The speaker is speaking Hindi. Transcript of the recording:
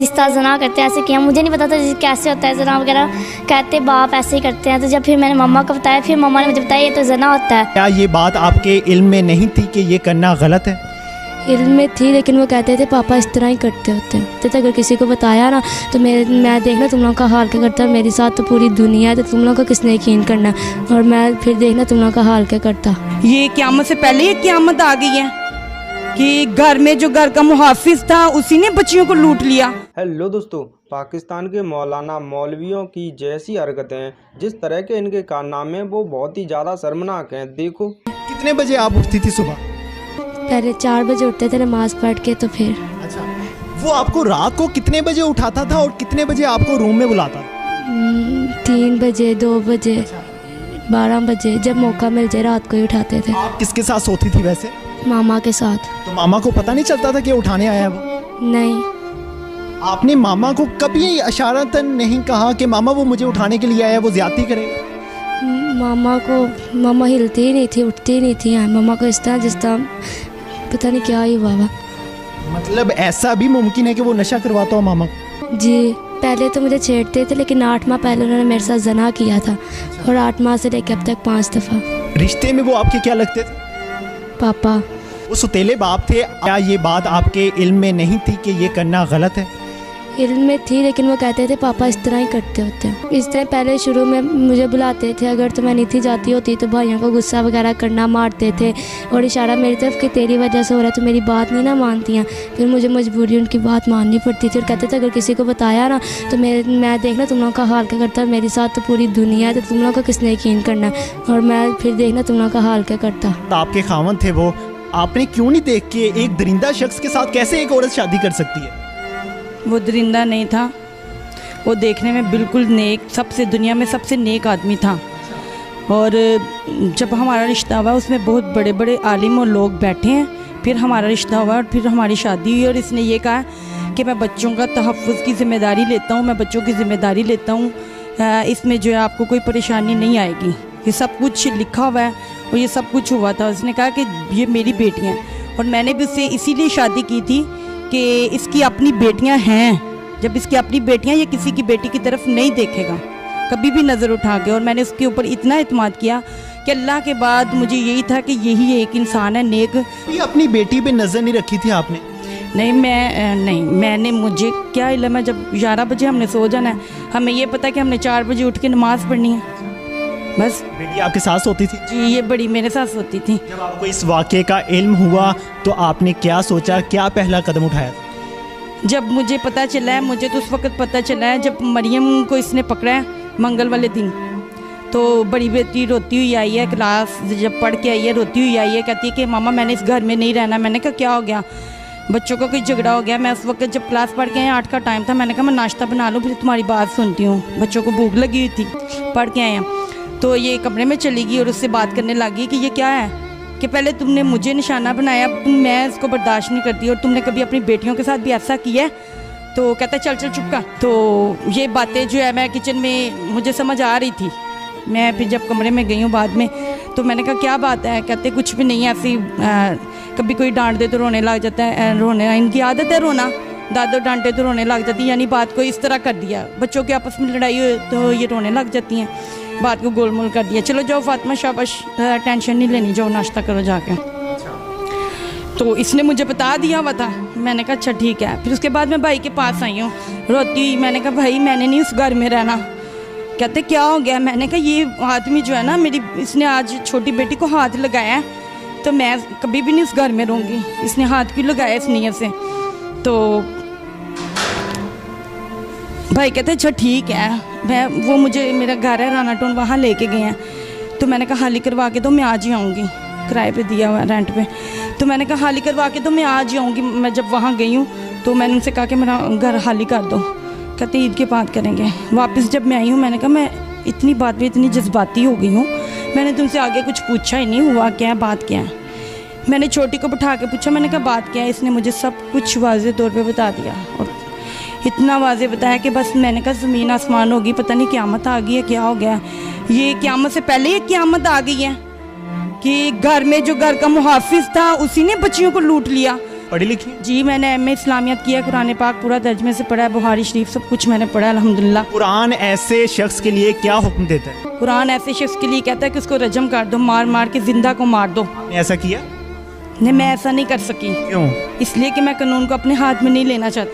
रिश्ता जना करते हैं, ऐसे किया। मुझे नहीं पता था कैसे होता है जना वगैरह, कहते बाप ऐसे ही करते हैं। तो जब फिर मैंने मम्मा को बताया, फिर मम्मा ने मुझे बताया ये तो जना होता है। क्या ये बात आपके इल्म में नहीं थी कि ये करना गलत है? इल्म में थी, लेकिन वो कहते थे पापा इस तरह ही करते होते हैं। तो अगर किसी को बताया ना तो मैं देखना तुम लोगों का हाल क्या करता है, मेरे साथ तो पूरी दुनिया है, तो तुम लोगों का किसने यकीन करना है, और मैं फिर देखना तुम लोगों का हाल क्या करता। ये क़यामत से पहले ये क़यामत आ गई है कि घर में जो घर का मुहाफिज था उसी ने बच्चियों को लूट लिया। हेलो दोस्तों, पाकिस्तान के मौलाना मौलवियों की जैसी हरकतें, जिस तरह के इनके कारनामे, वो बहुत ही ज़्यादा शर्मनाक हैं। देखो। कितने बजे आप उठती थी सुबह? पहले 4 बजे उठते थे नमाज पढ़ के, तो फिर अच्छा, वो आपको रात को कितने बजे उठाता था और कितने बजे आपको रूम में बुलाता था? 3 बजे, 2 बजे, 12 बजे, जब मौका मिल जाए रात को ही उठाते थे। आप किसके साथ सोती थी वैसे? मामा के साथ। तो मामा को पता नहीं चलता था कि उठाने आया है वो? नहीं। आपने मामा को कभी इशारतन नहीं कहा कि मामा वो मुझे उठाने के लिए आया है, वो ज्यादती करेगा? मामा हिलती ही नहीं थी, उठती ही नहीं थी। मामा को इस तरह जिस तरह पता नहीं क्या ही हुआ। मतलब ऐसा भी मुमकिन है कि वो नशा करवाता हो मामा को? जी, पहले तो मुझे छेड़ते थे, लेकिन 8 माह पहले उन्होंने मेरे साथ जना किया था, और 8 माह से लेकर अब तक 5 दफ़ा। रिश्ते में वो आपके क्या लगते थे? पापा। वो सुतेले बाप थे। क्या ये बात आपके इल्म में नहीं थी कि ये करना गलत है? इल्म में थी, लेकिन वो कहते थे पापा इस तरह ही करते होते हैं। इस तरह पहले शुरू में मुझे बुलाते थे, अगर तो मैं नहीं थी जाती होती तो भाइयों को गुस्सा वगैरह करना, मारते थे, और इशारा मेरी तरफ कि तेरी वजह से हो रहा है, तो मेरी बात नहीं ना मानती हैं। फिर मुझे मजबूरी उनकी बात माननी पड़ती थी, और कहते थे अगर किसी को बताया ना तो मैं देखना तुम लोगों का हाल क्या करता है, मेरे साथ तो पूरी दुनिया है, तो तुम लोगों का किसने यकीन करना है, और मैं फिर देखना तुम लोगों का हाल क्या करता। तो आपके खावन थे वो, आपने क्यों नहीं देख के एक दरिंदा शख्स के साथ कैसे एक औरत शादी कर सकती है? वो दरिंदा नहीं था, वो देखने में बिल्कुल नेक, सबसे दुनिया में सबसे नेक आदमी था। और जब हमारा रिश्ता हुआ उसमें बहुत बड़े बड़े आलिम और लोग बैठे हैं, फिर हमारा रिश्ता हुआ और फिर हमारी शादी हुई, और इसने ये कहा कि मैं बच्चों का तहफ़्फ़ुज़ की ज़िम्मेदारी लेता हूँ, मैं बच्चों की ज़िम्मेदारी लेता हूँ, इसमें जो है आपको कोई परेशानी नहीं आएगी। ये सब कुछ लिखा हुआ है और ये सब कुछ हुआ था। उसने कहा कि ये मेरी बेटियाँ हैं, और मैंने भी उससे इसीलिए शादी की थी कि इसकी अपनी बेटियां हैं। जब इसकी अपनी बेटियां, ये किसी की बेटी की तरफ नहीं देखेगा कभी भी नज़र उठा के। और मैंने उसके ऊपर इतना इत्मीनान किया कि अल्लाह के बाद मुझे यही था कि यही एक इंसान है नेक। ये अपनी बेटी पे नज़र नहीं रखी थी आपने? नहीं, मैंने, मुझे क्या इल्म है, जब 11 बजे हमने सो जाना है, हमें ये पता कि हमने 4 बजे उठ के नमाज़ पढ़नी है, बस। बेटी आपके साथ सोती थी? जी, ये बड़ी मेरे साथ सोती थी। जब आपको इस वाक़े का इल्म हुआ तो आपने क्या सोचा, क्या पहला कदम उठाया? जब मुझे पता चला है, मुझे तो उस वक्त पता चला है जब मरियम को इसने पकड़ा है मंगल वाले दिन, तो बड़ी बेटी रोती हुई आई है, क्लास जब पढ़ के आई है रोती हुई आई है, कहती है कि मामा मैंने इस घर में नहीं रहना। मैंने कहा क्या हो गया? बच्चों को कोई झगड़ा हो गया। मैं उस वक्त जब क्लास पढ़ के आए 8 का टाइम था, मैंने कहा मैं नाश्ता बना लूँ फिर तुम्हारी बात सुनती हूँ, बच्चों को भूख लगी हुई थी, पढ़ के आए हैं। तो ये कमरे में चली गई और उससे बात करने लगी कि ये क्या है, कि पहले तुमने मुझे निशाना बनाया, मैं इसको बर्दाश्त नहीं करती, और तुमने कभी अपनी बेटियों के साथ भी ऐसा किया है? तो कहता है चल चुप कर। तो ये बातें जो है मैं किचन में मुझे समझ आ रही थी। मैं फिर जब कमरे में गई हूँ बाद में, तो मैंने कहा क्या बात है? कहते कुछ भी नहीं है, ऐसी कभी कोई डांट दे तो रोने लग जाता है, रोने इनकी आदत है रोना, दादो डांटे तो रोने लग जाती है, यानी बात को इस तरह कर दिया, बच्चों के आपस में लड़ाई हो तो ये रोने लग जाती हैं, बात को गोलमोल कर दिया। चलो जाओ फातिमा, शाबाश, टेंशन नहीं लेनी, जाओ नाश्ता करो जाके। तो इसने मुझे बता दिया हुआ था। मैंने कहा अच्छा ठीक है। फिर उसके बाद मैं भाई के पास आई हूँ रोती हुई। मैंने कहा भाई मैंने नहीं उस घर में रहना। कहते क्या हो गया? मैंने कहा ये आदमी जो है ना, मेरी, इसने आज छोटी बेटी को हाथ लगाया है, तो मैं कभी भी नहीं उस घर में रहूँगी। इसने हाथ क्यों लगाया इस नीयत से? तो भाई कहते अच्छा ठीक है, वो मुझे, मेरा घर है राना टोन, वहाँ लेके गए हैं। तो मैंने कहा हाली करवा के दो, मैं आज ही आऊँगी, किराए पे दिया हुआ रेंट पे। तो मैंने कहा हाली करवा के दो, मैं आज ही आऊँगी। मैं जब वहाँ गई हूँ तो मैंने उनसे कहा कि मेरा घर हाली कर दो। कहते ईद के बाद करेंगे। वापस जब मैं आई हूँ, मैंने कहा मैं इतनी बात पे इतनी जज्बाती हो गई हूँ, मैंने तुमसे आगे कुछ पूछा ही नहीं, हुआ क्या है, बात क्या है? मैंने छोटी को बिठा के पूछा, मैंने कहा बात क्या है? इसने मुझे सब कुछ वाज़े तौर पे बता दिया, और इतना वाज़े बताया कि बस मैंने कहा ज़मीन आसमान होगी, पता नहीं क़यामत आ गई है, क्या हो गया? ये क़यामत से पहले ये क़यामत आ गई है कि घर में जो घर का मुहाफिज था उसी ने बच्चियों को लूट लिया। पढ़ी लिखी? जी मैंने एमए इस्लामियत किया, कुरान पाक पूरा तर्जमे से पढ़ा है, बुखारी शरीफ सब कुछ मैंने पढ़ा है अल्हम्दुलिल्लाह। कुरान ऐसे शख्स के लिए क्या हुक्म देता है? कुरान ऐसे शख्स के लिए कहता है कि उसको रजम कर दो, मार मार के जिंदा को मार दो। आपने ऐसा किया? नहीं, मैं ऐसा नहीं कर सकी। क्यों? इसलिए कि मैं कानून को अपने हाथ में नहीं लेना चाहती।